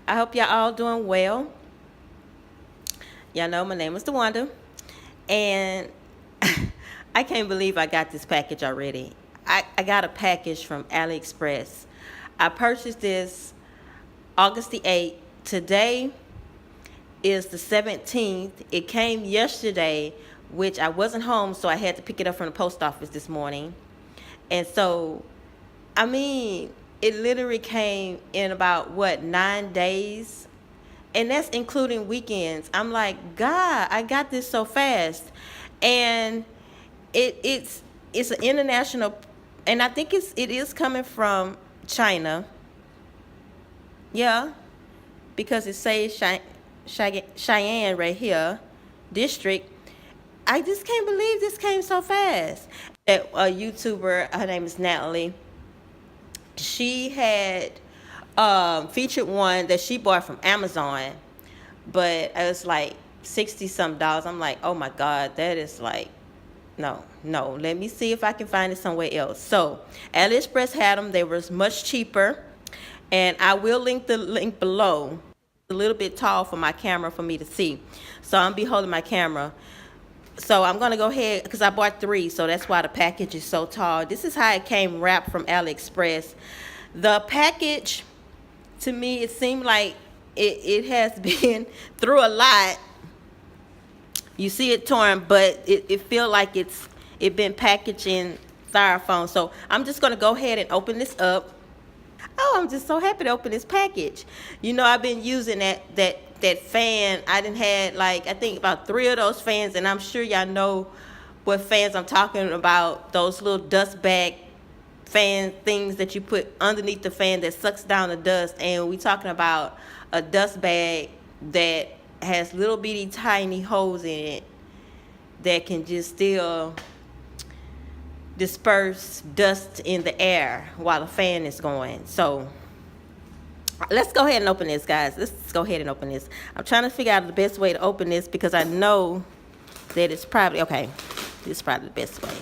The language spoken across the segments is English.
I hope y'all all doing well. Y'all know my name is DaWanda, and I can't believe I got this package already. I got a package from AliExpress. I purchased this August the 8th. Today is the 17th. It came yesterday, which I wasn't home, so I had to pick it up from the post office this morning. And so, I mean, it literally came in about, what, 9 days? And that's including weekends. I'm like, God, I got this so fast. And it's an international, and I think it is coming from China. Yeah, because it says Cheyenne right here, district. I just can't believe this came so fast. A YouTuber, her name is Natalie. She had featured one that she bought from Amazon, but it was like 60 some dollars. I'm like, oh my God, that is like, no, no. Let me see if I can find it somewhere else. So AliExpress had them. They were much cheaper, and I will link the link below. A little bit tall for my camera for me to see, so I'm be holding my camera. So I'm gonna go ahead because I bought three, so that's why the package is so tall. This is how it came wrapped from AliExpress. The package, to me, it seemed like it has been through a lot. You see it torn, but it feel like it been packaged in styrofoam. So I'm just gonna go ahead and open this up. Oh, I'm just so happy to open this package. You know, I've been using that fan. I done had, like, I think about 3 of those fans, and I'm sure y'all know what fans I'm talking about. Those little dust bag fan things that you put underneath the fan that sucks down the dust. And we talking about a dust bag that has little bitty tiny holes in it that can just still disperse dust in the air while the fan is going. So let's go ahead and open this, guys. Let's go ahead and open this. I'm trying to figure out the best way to open this because I know that it's probably, okay, this is probably the best way.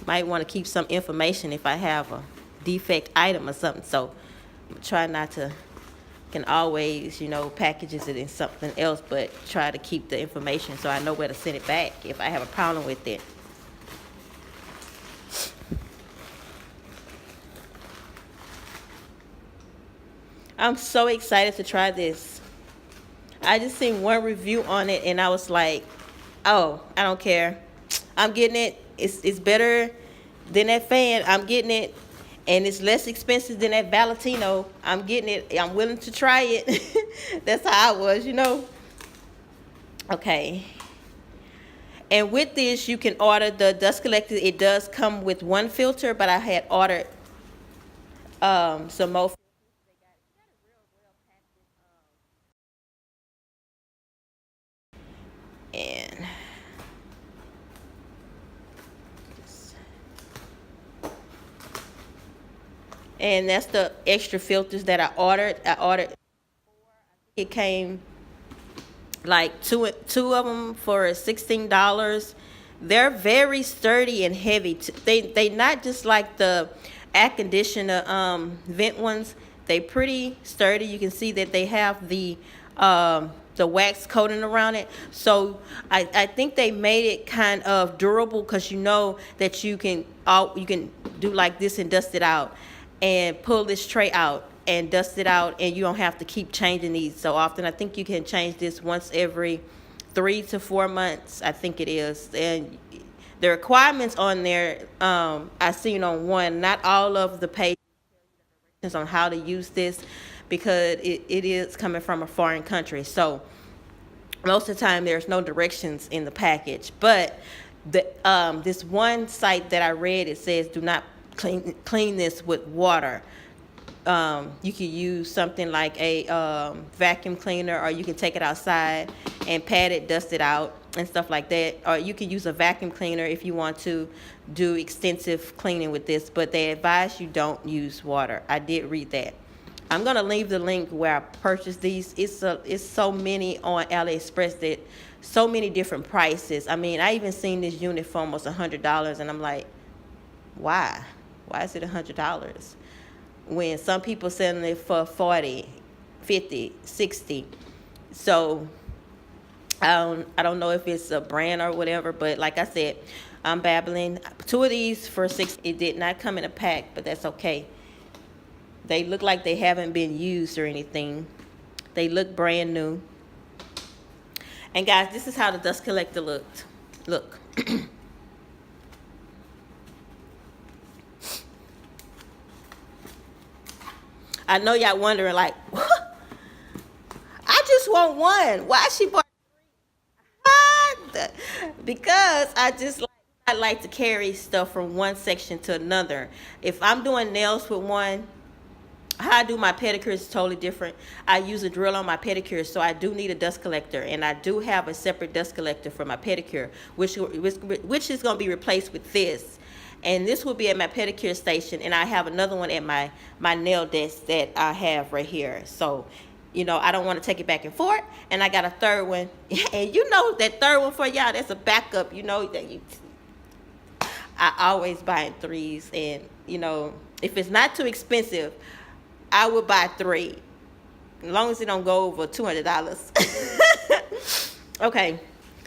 Might want to keep some information if I have a defect item or something. So try not to, can always, packages it in something else, but try to keep the information so I know where to send it back if I have a problem with it. I'm so excited to try this. I just seen one review on it and I was like, oh, I don't care. I'm getting it. It's better than that fan. I'm getting it. And it's less expensive than that Valentino. I'm getting it. I'm willing to try it. That's how I was. Okay. And with this, you can order the dust collector. It does come with one filter, but I had ordered some more. And that's the extra filters that I ordered. It came like two of them for $16. They're very sturdy and heavy. They not just like the air conditioner vent ones. They pretty sturdy. You can see that they have the wax coating around it. So I think they made it kind of durable because you know that you can do like this and dust it out and pull this tray out and dust it out, and you don't have to keep changing these so often. I think you can change this once every 3 to 4 months, I think it is. And the requirements on there, I seen on one, not all of the pages on how to use this because it is coming from a foreign country. So most of the time there's no directions in the package. But this one site that I read, it says do not clean this with water. You can use something like a vacuum cleaner, or you can take it outside and pat it, dust it out and stuff like that. Or you can use a vacuum cleaner if you want to do extensive cleaning with this, but they advise you don't use water. I did read that. I'm gonna leave the link where I purchased these. It's so many on AliExpress that so many different prices. I mean, I even seen this unit for almost $100, and I'm like, why? Why is it $100? When some people selling it for 40, 50, 60. So I don't know if it's a brand or whatever, but like I said, I'm babbling. 2 of these for 6. It did not come in a pack, but that's okay. They look like they haven't been used or anything. They look brand new. And guys, this is how the dust collector looked. Look. I know y'all wondering, like, what? I just want one. Why she bought 3? Because I like to carry stuff from one section to another. If I'm doing nails with one, how I do my pedicure is totally different. I use a drill on my pedicure, so I do need a dust collector, and I do have a separate dust collector for my pedicure, which is going to be replaced with this. And this will be at my pedicure station, and I have another one at my nail desk that I have right here. So, you know, I don't want to take it back and forth, and I got a third one. And you know that third one for y'all, that's a backup. You know that I always buy in 3s, and you know, if it's not too expensive, I would buy 3, as long as it don't go over $200. Okay,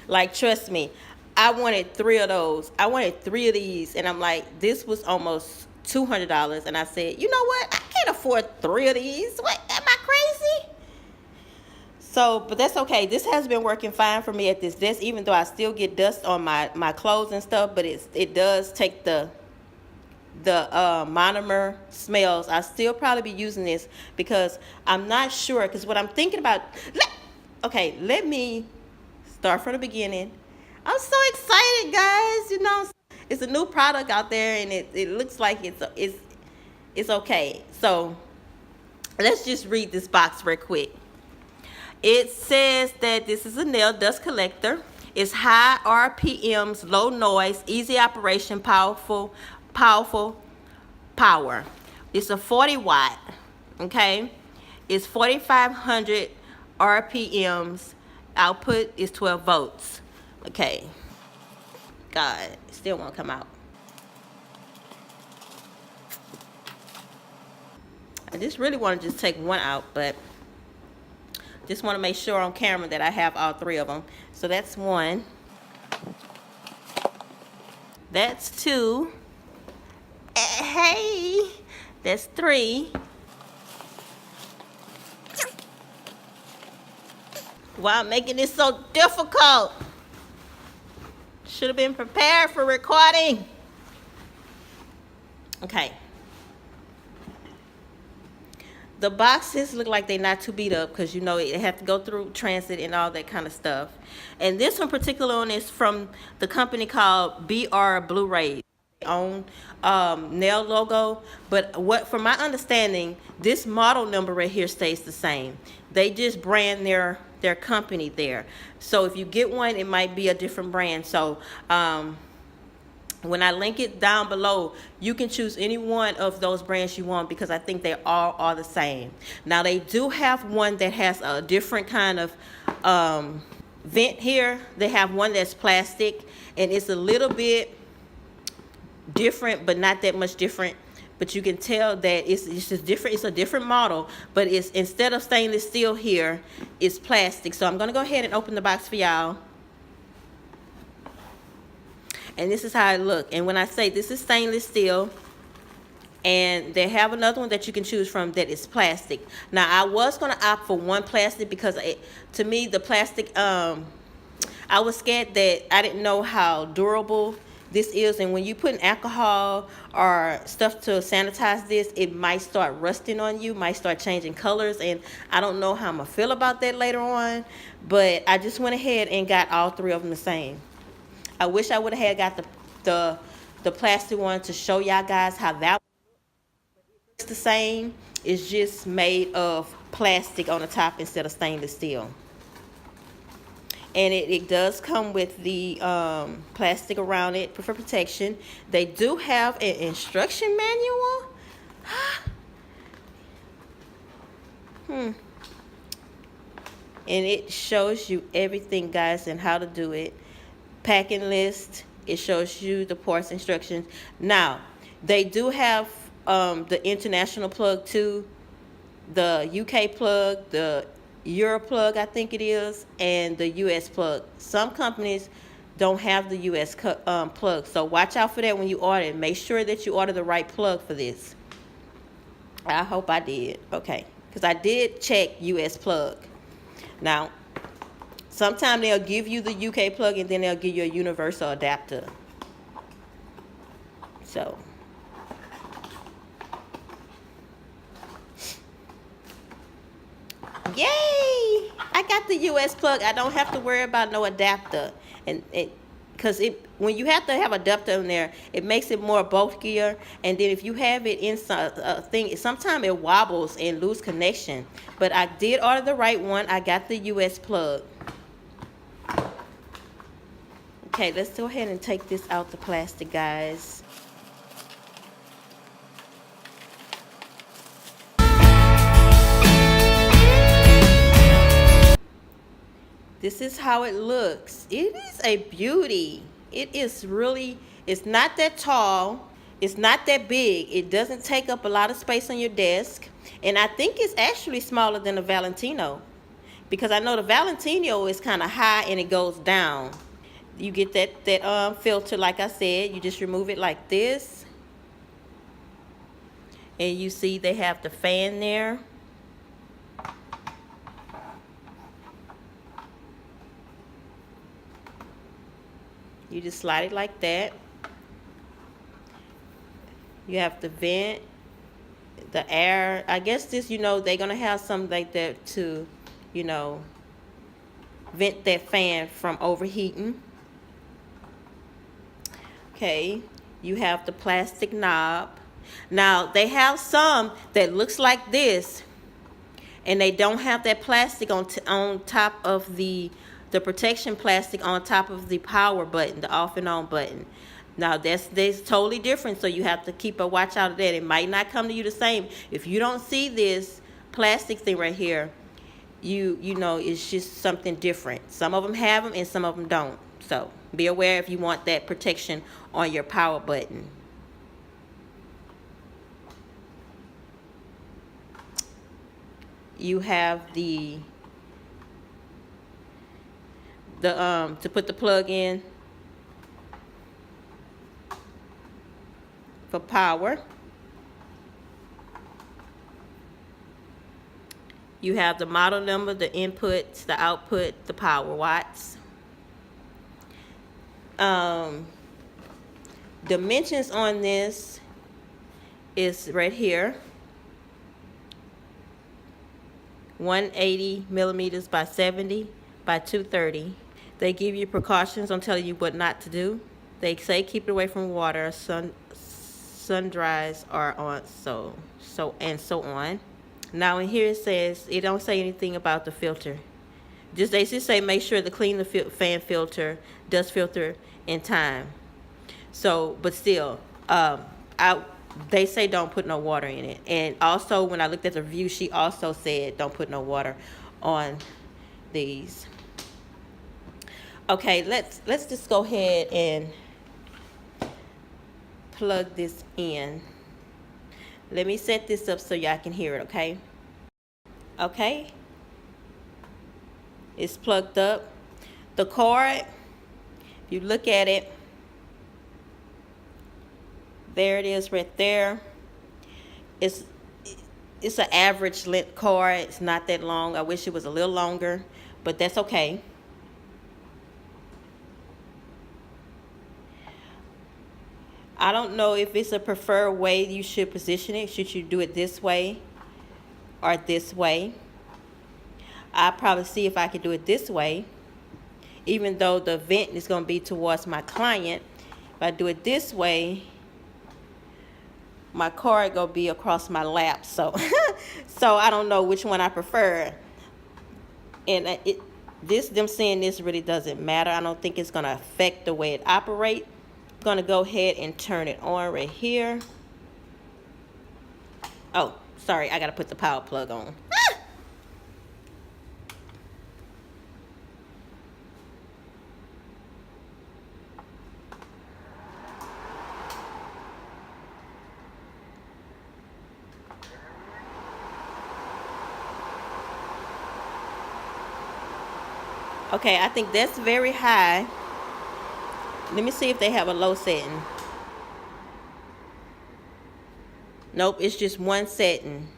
like, trust me, I wanted 3 of those. I wanted 3 of these, and I'm like, this was almost $200, and I said, you know what? I can't afford 3 of these. What, am I crazy? So, but that's okay. This has been working fine for me at this desk, even though I still get dust on my clothes and stuff, but it does take the monomer smells. I still probably be using this because I'm not sure, because what I'm thinking about, let me start from the beginning. I'm so excited, guys. You know, it's a new product out there, and it looks like it's okay. So let's just read this box real quick. It says that this is a nail dust collector. It's high RPMs, low noise, easy operation, powerful power. It's a 40 watt. Okay, it's 4,500 RPMs. Output is 12 volts. Okay, God, it still won't come out. I just really want to just take one out, but just want to make sure on camera that I have all 3 of them. So that's 1. That's 2. Hey, that's 3. Why I'm making this so difficult? Should have been prepared for recording. Okay. The boxes look like they're not too beat up, because you know it have to go through transit and all that kind of stuff. And this one particular one is from the company called Bluerise. Own nail logo, but what, from my understanding, this model number right here stays the same. They just brand their company there. So if you get one, it might be a different brand. So when I link it down below, you can choose any one of those brands you want, because I think they all are the same. Now they do have one that has a different kind of vent here. They have one that's plastic, and it's a little bit different, but not that much different. But you can tell that it's just different. It's a different model, but it's, instead of stainless steel here, it's plastic. So I'm gonna go ahead and open the box for y'all. And this is how it looks. And when I say this is stainless steel, and they have another one that you can choose from that is plastic. Now I was gonna opt for one plastic, because to me the plastic, I was scared that I didn't know how durable this is, and when you put in alcohol or stuff to sanitize this, it might start rusting on you, might start changing colors, and I don't know how I'm gonna feel about that later on. But I just went ahead and got all 3 of them the same. I wish I would have got the plastic one to show y'all guys how that looks the same. It's just made of plastic on the top instead of stainless steel. And it does come with the plastic around it for protection. They do have an instruction manual. and it shows you everything, guys, and how to do it. Packing list, it shows you the parts instructions. Now they do have the international plug too, the UK plug, the Euro plug, I think it is, and the US plug. Some companies don't have the US plug, so watch out for that when you order it. Make sure that you order the right plug for this. I hope I did. Okay, because I did check US plug. Now, sometimes they'll give you the UK plug and then they'll give you a universal adapter. So, yay! I got the US plug. I don't have to worry about no adapter. And because when you have to have adapter in there, it makes it more bulkier. And then if you have it inside a thing, sometimes it wobbles and lose connection. But I did order the right one. I got the US plug. Okay, let's go ahead and take this out the plastic, guys. This is how it looks. It is a beauty. It is really, it's not that tall. It's not that big. It doesn't take up a lot of space on your desk. And I think it's actually smaller than the Valentino, because I know the Valentino is kind of high and it goes down. You get that filter, like I said, you just remove it like this. And you see they have the fan there. You just slide it like that. You have the vent, the air. I guess this, they're going to have something like that to, vent that fan from overheating. Okay, you have the plastic knob. Now, they have some that looks like this, and they don't have that plastic on top of the protection plastic on top of the power button, the off and on button. Now that's totally different, so you have to keep a watch out of that. It might not come to you the same. If you don't see this plastic thing right here, you know it's just something different. Some of them have them and some of them don't. So be aware if you want that protection on your power button. You have the to put the plug in for power. You have the model number, the inputs, the output, the power watts. Dimensions on this is right here. 180 millimeters by 70 by 230. They give you precautions on telling you what not to do. They say keep it away from water, sun dries, or on so on. Now in here it says, it don't say anything about the filter. They just say make sure to clean the fan filter, dust filter in time. So, but still, they say don't put no water in it. And also when I looked at the review, she also said don't put no water on these. Okay, let's just go ahead and plug this in. Let me set this up so y'all can hear it, okay? Okay. It's plugged up. The cord, if you look at it, there it is right there. It's an average length cord. It's not that long. I wish it was a little longer, but that's okay. I don't know if it's a preferred way you should position it. Should you do it this way or this way? I'll probably see if I can do it this way, even though the vent is going to be towards my client. If I do it this way, my cord going to be across my lap. So so I don't know which one I prefer. And them saying this really doesn't matter. I don't think it's going to affect the way it operates. I'm going to go ahead and turn it on right here. Oh, sorry, I got to put the power plug on. Okay, I think that's very high. Let me see if they have a low setting. Nope, it's just one setting.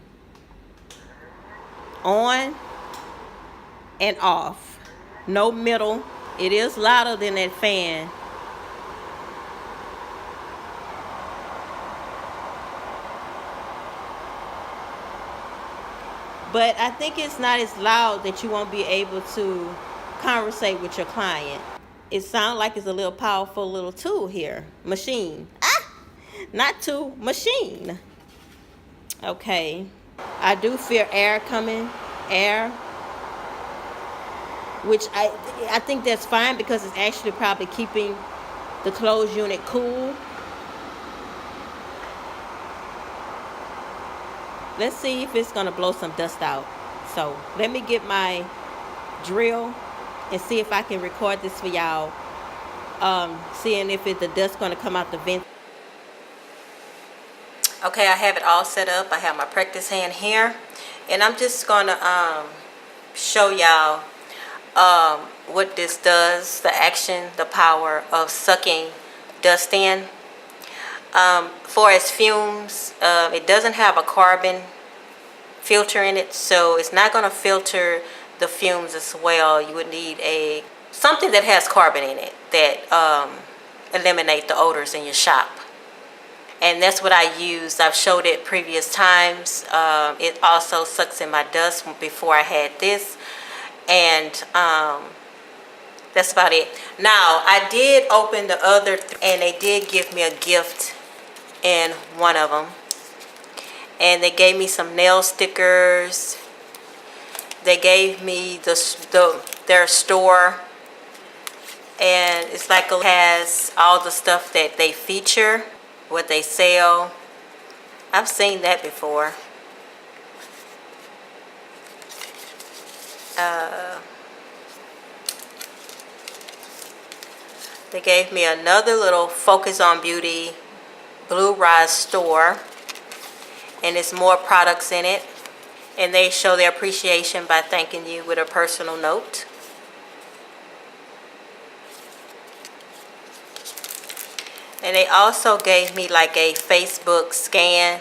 On and off. No middle. It is louder than that fan. But I think it's not as loud that you won't be able to conversate with your client. It sounds like it's a little powerful little tool here. Machine. Ah! Not tool, machine. Okay. I do feel air coming. Air. Which I think that's fine because it's actually probably keeping the closed unit cool. Let's see if it's gonna blow some dust out. So let me get my drill and see if I can record this for y'all. Seeing if the dust gonna come out the vent. Okay, I have it all set up. I have my practice hand here, and I'm just gonna show y'all what this does. The action, the power of sucking dust in. For its fumes, it doesn't have a carbon filter in it, so it's not going to filter the fumes as well. You would need something that has carbon in it that eliminate the odors in your shop. And that's what I used. I've showed it previous times. It also sucks in my dust before I had this, and that's about it. Now, I did open the other, and they did give me a gift in one of them. And they gave me some nail stickers. They gave me their store. And it's like it has all the stuff that they feature, what they sell. I've seen that before. They gave me another little Focus on Beauty Bluerise store, and it's more products in it, and they show their appreciation by thanking you with a personal note. And they also gave me like a Facebook scan,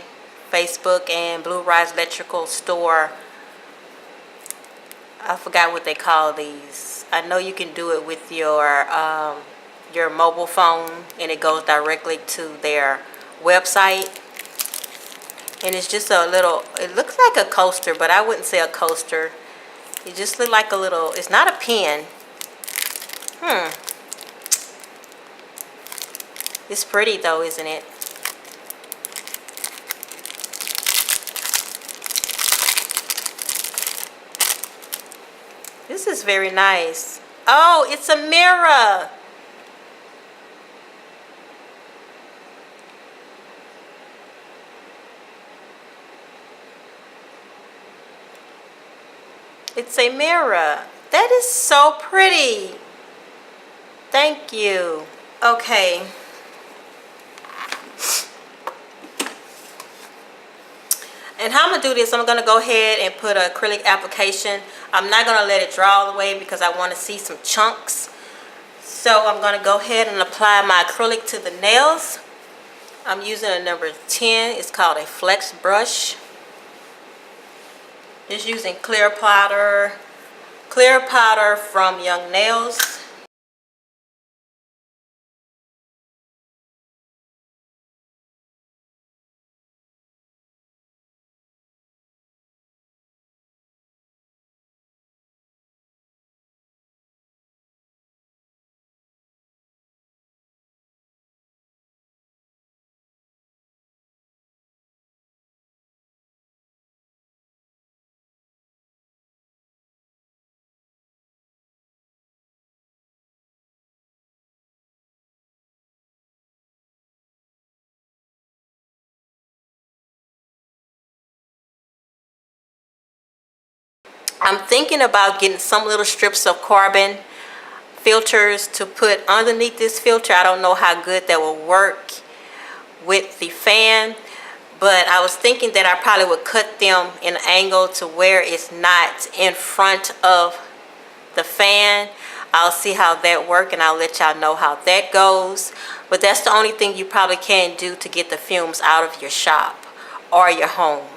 Facebook and Bluerise electrical store. I forgot what they call these. I know you can do it with your mobile phone, and it goes directly to their website. And it's just a little, it looks like a coaster, but I wouldn't say a coaster. It just looks like a little, it's not a pen. It's pretty though, isn't it? This is very nice. Oh, it's a mirror. It's a mirror. That is so pretty. Thank you. Okay. And how I'm going to do this, I'm going to go ahead and put an acrylic application. I'm not going to let it dry all the way because I want to see some chunks. So I'm going to go ahead and apply my acrylic to the nails. I'm using a number 10. It's called a flex brush. Just using clear powder from Young Nails. I'm thinking about getting some little strips of carbon filters to put underneath this filter. I don't know how good that will work with the fan, but I was thinking that I probably would cut them in an angle to where it's not in front of the fan. I'll see how that works and I'll let y'all know how that goes. But that's the only thing you probably can do to get the fumes out of your shop or your home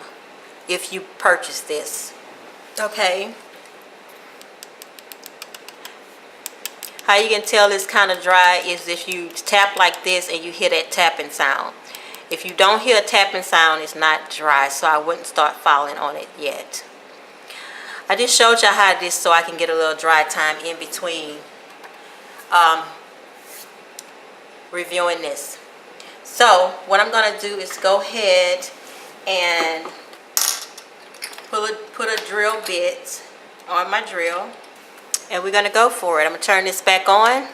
if you purchase this. Okay. How you can tell it's kind of dry is if you tap like this and you hear that tapping sound. If you don't hear a tapping sound, it's not dry, so I wouldn't start filing on it yet. I just showed y'all how this so I can get a little dry time in between reviewing this. So what I'm going to do is go ahead and put a drill bit on my drill. And we're going to go for it. I'm going to turn this back on.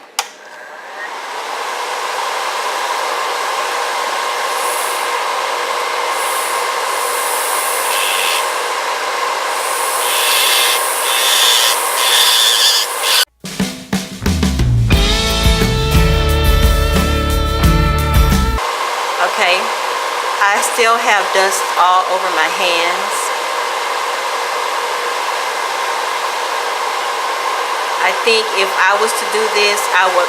Okay, I still have dust all over my hands. I think if I was to do this, I would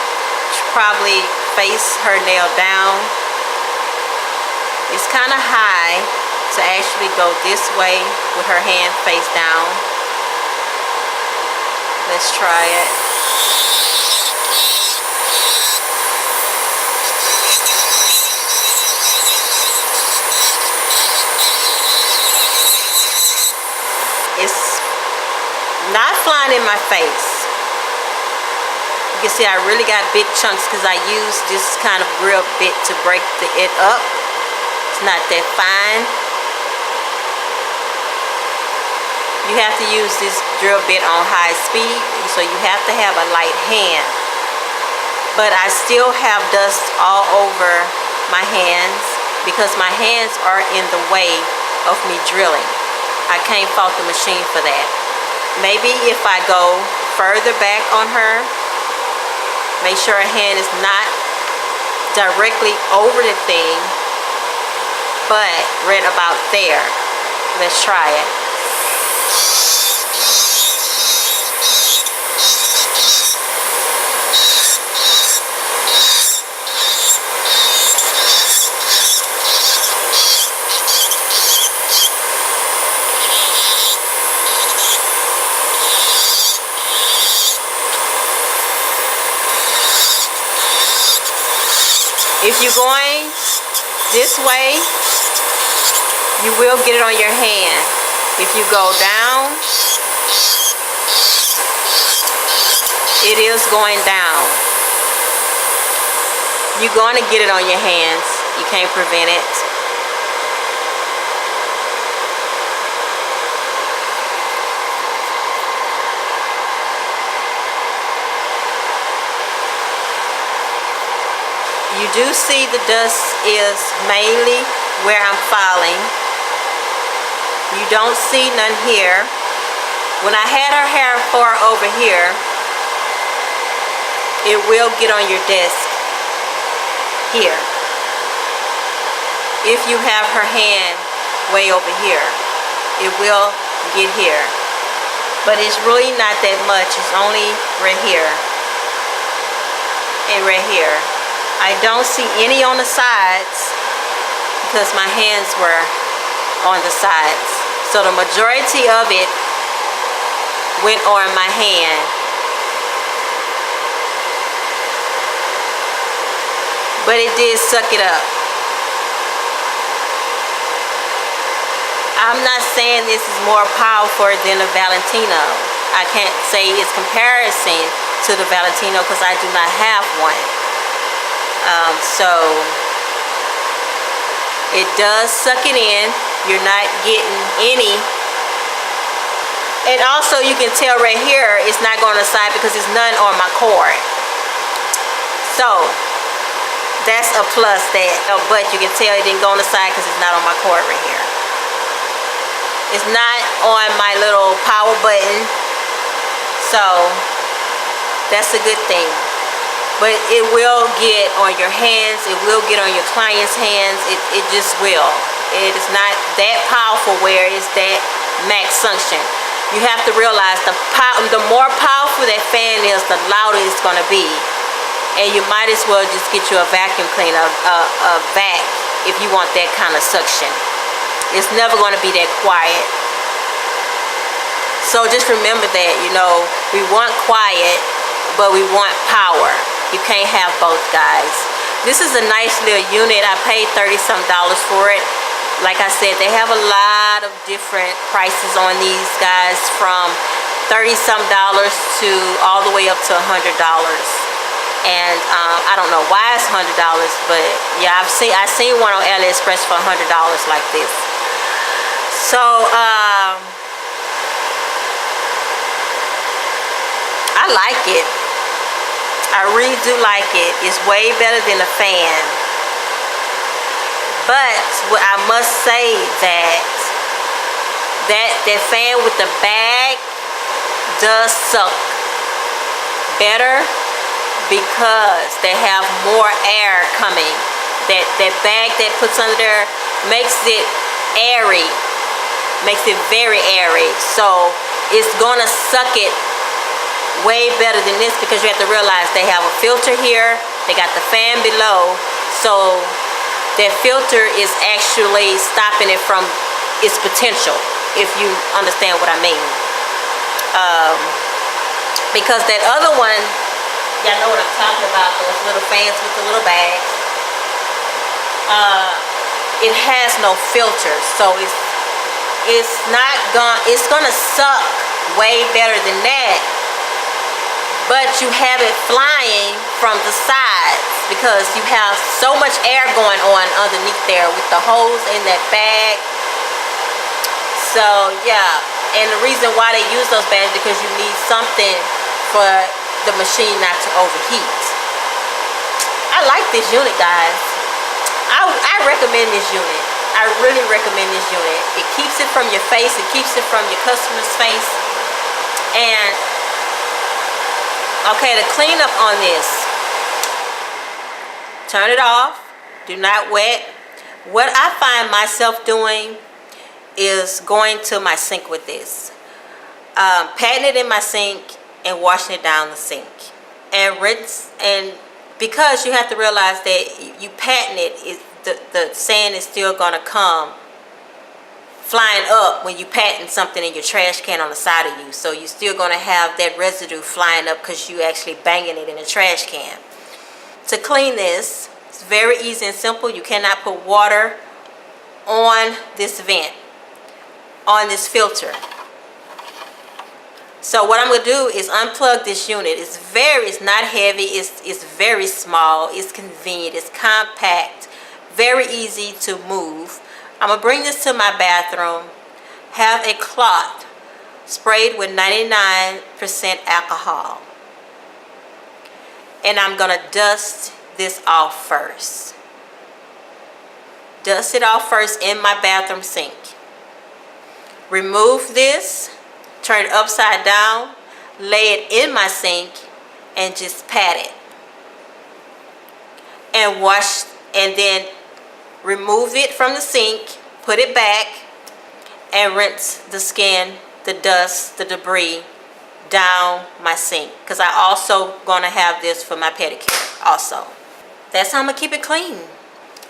probably face her nail down. It's kind of high to actually go this way with her hand face down. Let's try it. It's not flying in my face. You can see I really got big chunks because I use this kind of grill bit to break it up. It's not that fine. You have to use this drill bit on high speed, so you have to have a light hand. But I still have dust all over my hands because my hands are in the way of me drilling. I can't fault the machine for that. Maybe if I go further back on her, make sure her hand is not directly over the thing, but right about there. Let's try it. If you're going this way, you will get it on your hand. If you go down, it is going down. You're going to get it on your hands. You can't prevent it. You do see the dust is mainly where I'm filing. You don't see none here. When I had her hair far over here, it will get on your desk here. If you have her hand way over here, it will get here. But it's really not that much. It's only right here and right here. I don't see any on the sides because my hands were on the sides. So the majority of it went on my hand. But it did suck it up. I'm not saying this is more powerful than a Valentino. I can't say it's comparison to the Valentino because I do not have one. So it does suck it in. You're not getting any. And also you can tell right here it's not going to the side because there's none on my cord. So that's a plus that, but you can tell it didn't go on the side because it's not on my cord right here. It's not on my little power button. So that's a good thing. But it will get on your hands. It will get on your client's hands. It just will. It is not that powerful where it's that max suction. You have to realize the more powerful that fan is, the louder it's going to be. And you might as well just get you a vacuum cleaner, a vac, if you want that kind of suction. It's never going to be that quiet. So just remember that, you know, we want quiet, but we want power. You can't have both, guys. This is a nice little unit. I paid $30-some for it. Like I said, they have a lot of different prices on these, guys, from $30-some to all the way up to $100. And I don't know why it's $100, but yeah, I seen one on AliExpress for $100 like this. So I like it. I really do like it. It's way better than a fan. But I must say that fan with the bag does suck better because they have more air coming. That bag that puts under there makes it airy, makes it very airy. So it's gonna suck it way better than this, because you have to realize they have a filter here, they got the fan below, so that filter is actually stopping it from its potential, if you understand what I mean. Because that other one, y'all know what I'm talking about, those little fans with the little bags, it has no filter, so it's gonna suck way better than that. But you have it flying from the sides because you have so much air going on underneath there with the holes in that bag. So yeah, and the reason why they use those bags is because you need something for the machine not to overheat. I like this unit, guys. I recommend this unit. I really recommend this unit. It keeps it from your face. It keeps it from your customer's face. And okay, to clean up on this, turn it off, do not wet. What I find myself doing is going to my sink with this, patting it in my sink and washing it down the sink, and rinse. And because you have to realize that you patting it, the sand is still gonna come flying up when you patting something in your trash can on the side of you. So you're still going to have that residue flying up because you actually banging it in a trash can. To clean this, it's very easy and simple. You cannot put water on this vent, on this filter. So what I'm going to do is unplug this unit. It's not heavy. It's very small. It's convenient. It's compact. Very easy to move. I'm going to bring this to my bathroom, have a cloth sprayed with 99% alcohol, and I'm going to dust this off first. Dust it off first in my bathroom sink. Remove this, turn it upside down, lay it in my sink, and just pat it. And wash, and then remove it from the sink, put it back, and rinse the skin, the dust, the debris down my sink. Because I also gonna have this for my pedicure also. That's how I'm gonna keep it clean.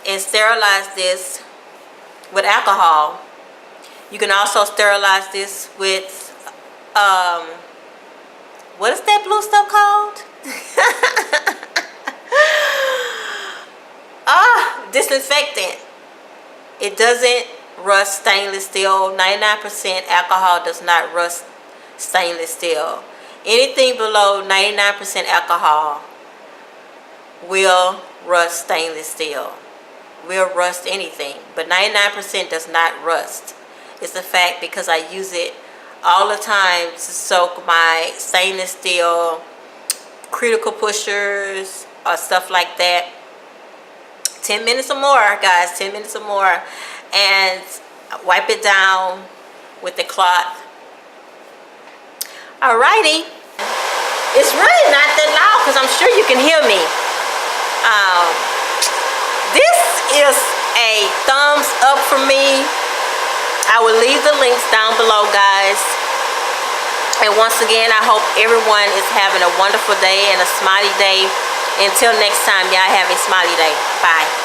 And sterilize this with alcohol. You can also sterilize this with, what is that blue stuff called? Disinfectant. It doesn't rust stainless steel. 99% alcohol does not rust stainless steel. Anything below 99% alcohol will rust stainless steel. Will rust anything, but 99% does not rust. It's a fact because I use it all the time to soak my stainless steel critical pushers or stuff like that. 10 minutes or more, guys, 10 minutes or more, and wipe it down with the cloth. Alrighty, it's really not that loud because I'm sure you can hear me. This is a thumbs up for me. I will leave the links down below, guys. And once again, I hope everyone is having a wonderful day and a smiley day. Until next time, y'all have a smiley day. Bye.